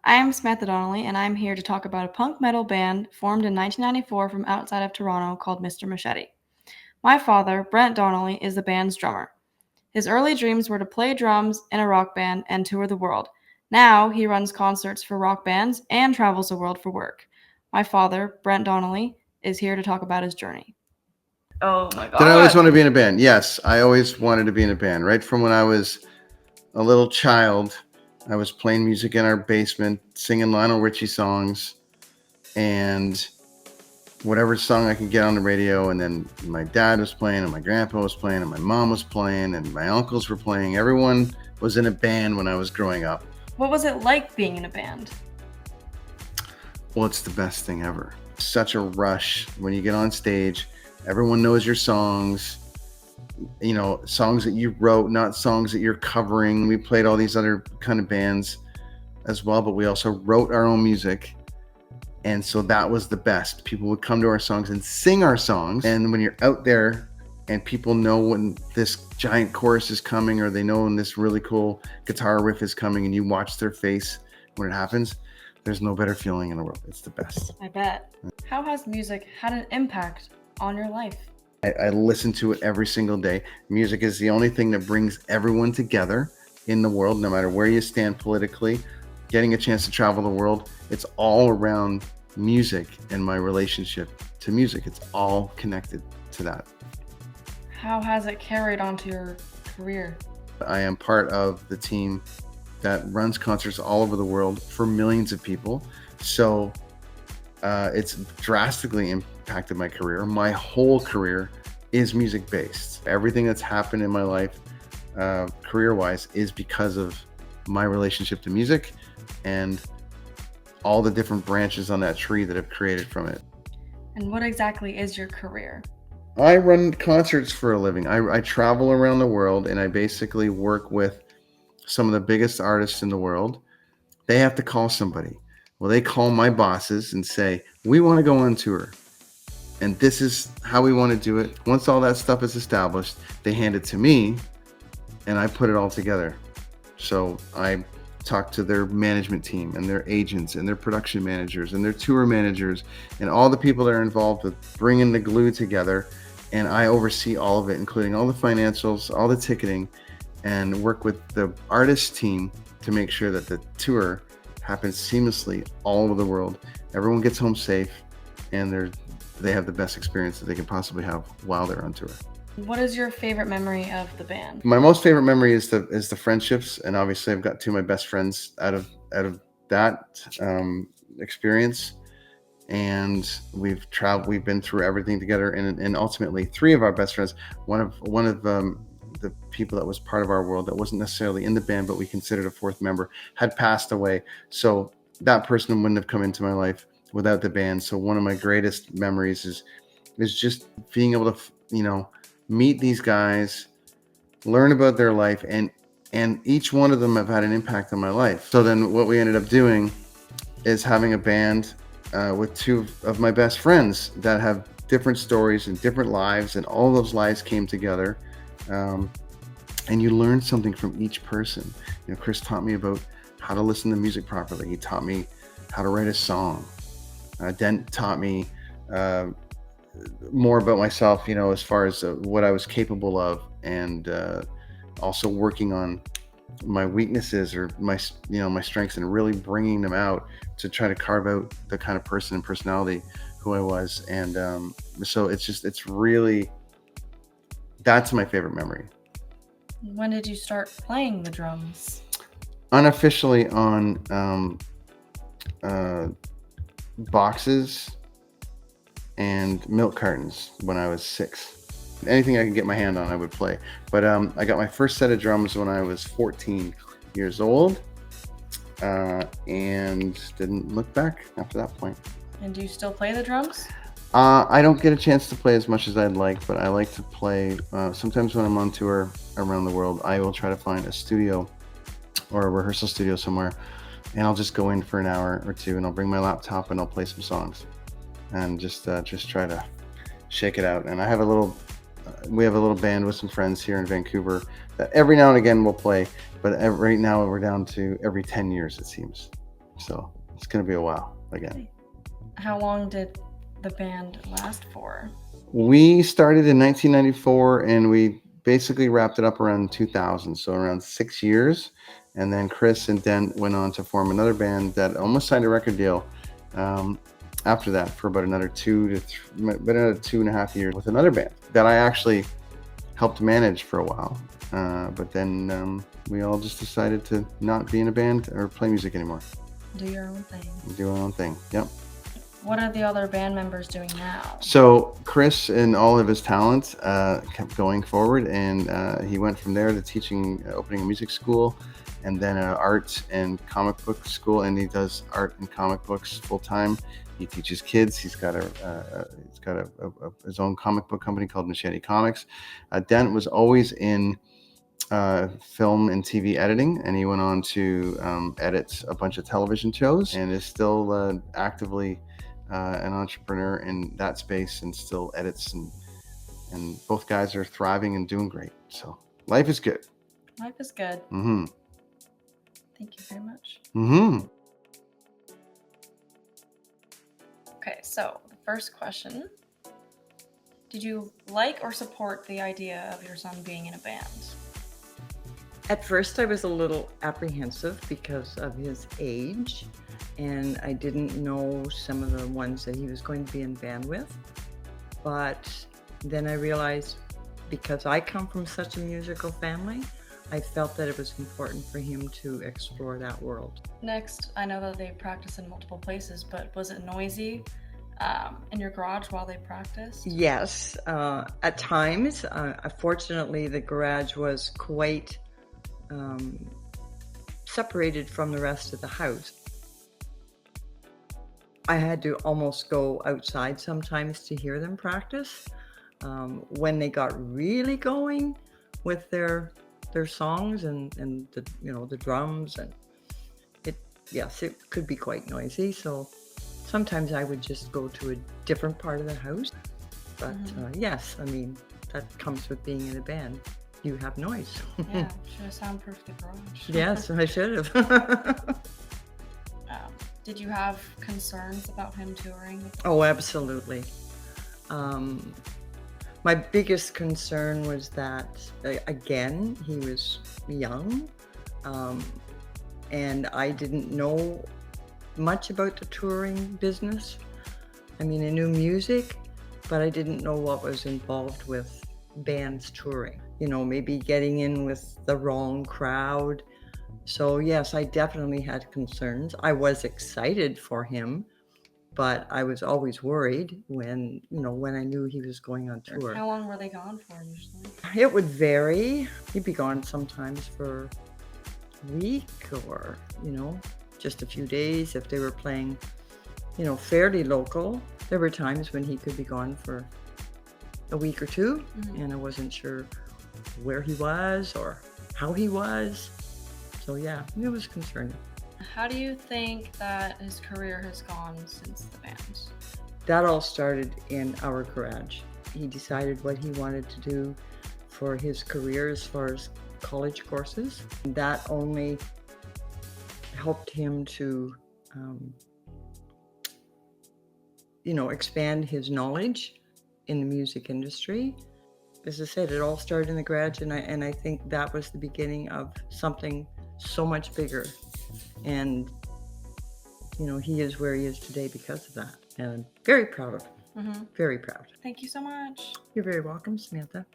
I am Samantha Donnelly, and I'm here to talk about a punk metal band formed in 1994 from outside of Toronto called Mr. Machete. My father, Brent Donnelly, is the band's drummer. His early dreams were to play drums in a rock band and tour the world. Now he runs concerts for rock bands and travels the world for work. My father, Brent Donnelly, is here to talk about his journey. Oh my Did I always god. want to be in a band? Yes, I always wanted to be in a band. Right from when I was a little child, I was playing music in our basement, singing Lionel Richie songs, and whatever song I could get on the radio. And then my dad was playing, and my grandpa was playing, and my mom was playing, and my uncles were playing. Everyone was in a band when I was growing up. What was it like being in a band? Well, it's the best thing ever. Such a rush when you get on stage. Everyone knows your songs, songs that you wrote, not songs that you're covering. We played all these other kind of bands as well, but we also wrote our own music. And so that was the best. People would come to our songs and sing our songs. And when you're out there and people know when this giant chorus is coming, or they know when this really cool guitar riff is coming, and you watch their face when it happens, there's no better feeling in the world. It's the best. I bet. How has music had an impact on your life? I listen to it every single day. Music is the only thing that brings everyone together in the world, no matter where you stand politically. Getting a chance to travel the world, it's all around music and my relationship to music. It's all connected to that. How has it carried onto your career? I am part of the team that runs concerts all over the world for millions of people. So it's drastically impacted my career. My whole career is music based. Everything that's happened in my life, career-wise, is because of my relationship to music and all the different branches on that tree that have created from it. And what exactly is your career? I run concerts for a living. I travel around the world, and I basically work with some of the biggest artists in the world. They have to call somebody. Well, they call my bosses and say, we want to go on tour, and this is how we want to do it. Once all that stuff is established, they hand it to me, and I put it all together. So I talk to their management team and their agents and their production managers and their tour managers and all the people that are involved with bringing the glue together. And I oversee all of it, including all the financials, all the ticketing, and work with the artist team to make sure that the tour happens seamlessly all over the world. Everyone gets home safe, and they have the best experience that they can possibly have while they're on tour. What is your favorite memory of the band? My most favorite memory is the friendships, and obviously I've got two of my best friends out of that experience. And we've traveled. We've been through everything together, and ultimately, three of our best friends. One of the people that was part of our world that wasn't necessarily in the band, but we considered a fourth member, had passed away. So that person wouldn't have come into my life without the band. So one of my greatest memories is just being able to meet these guys, learn about their life, and each one of them have had an impact on my life. So then what we ended up doing is having a band with two of my best friends that have different stories and different lives, and all those lives came together. And you learn something from each person. Chris taught me about how to listen to music properly. He taught me how to write a song. Dent taught me more about myself, as far as what I was capable of, and also working on my weaknesses or my strengths, and really bringing them out to try to carve out the kind of person and personality who I was. And so it's really, that's my favorite memory. When did you start playing the drums? Unofficially on boxes and milk cartons when I was 6. Anything I could get my hand on, I would play. But I got my first set of drums when I was 14 years old, and didn't look back after that point. And do you still play the drums? I don't get a chance to play as much as I'd like, but I like to play. Sometimes when I'm on tour around the world, I will try to find a studio or a rehearsal studio somewhere, and I'll just go in for an hour or two, and I'll bring my laptop and I'll play some songs, and just try to shake it out. And I have we have a little band with some friends here in Vancouver that every now and again we'll play, but right now we're down to every 10 years, it seems. So it's going to be a while again. How long did the band last for? We started in 1994 and we basically wrapped it up around 2000, so around 6 years. And then Chris and Dent went on to form another band that almost signed a record deal after that for about another 2.5 years with another band that I actually helped manage for a while. But then we all just decided to not be in a band or play music anymore. Do your own thing. Do our own thing. Yep. What are the other band members doing now? So Chris and all of his talent kept going forward, and he went from there to teaching, opening a music school, and then an art and comic book school. And he does art and comic books full time. He teaches kids. He's got his own comic book company called Machete Comics. Dent was always in film and TV editing, and he went on to edit a bunch of television shows, and is still actively an entrepreneur in that space, and still edits, and both guys are thriving and doing great. So life is good. Life is good. Mm-hmm. Thank you very much. Mm-hmm. Okay, so the first question. Did you like or support the idea of your son being in a band? At first, I was a little apprehensive because of his age, and I didn't know some of the ones that he was going to be in band with. But then I realized, because I come from such a musical family, I felt that it was important for him to explore that world. Next, I know that they practice in multiple places, but was it noisy in your garage while they practiced? Yes, at times. Fortunately, the garage was quite separated from the rest of the house. I had to almost go outside sometimes to hear them practice. When they got really going with their songs and the drums, and it could be quite noisy. So sometimes I would just go to a different part of the house. But yes, I mean, that comes with being in a band. You have noise. Yeah, should have soundproofed the garage. Yes, I should have. Did you have concerns about him touring? Oh, absolutely. My biggest concern was that, again, he was young, and I didn't know much about the touring business. I mean, I knew music, but I didn't know what was involved with bands touring. Maybe getting in with the wrong crowd. So yes, I definitely had concerns. I was excited for him, but I was always worried when I knew he was going on tour. How long were they gone for usually? It would vary. He'd be gone sometimes for a week or, just a few days. If they were playing, fairly local, there were times when he could be gone for a week or two, and I wasn't sure where he was or how he was. So yeah, it was concerning. How do you think that his career has gone since the band? That all started in our garage. He decided what he wanted to do for his career as far as college courses. That only helped him to, expand his knowledge in the music industry. As I said, it all started in the garage, and I think that was the beginning of something so much bigger. And, he is where he is today because of that. And I'm very proud of him. Very proud. Thank you so much. You're very welcome, Samantha.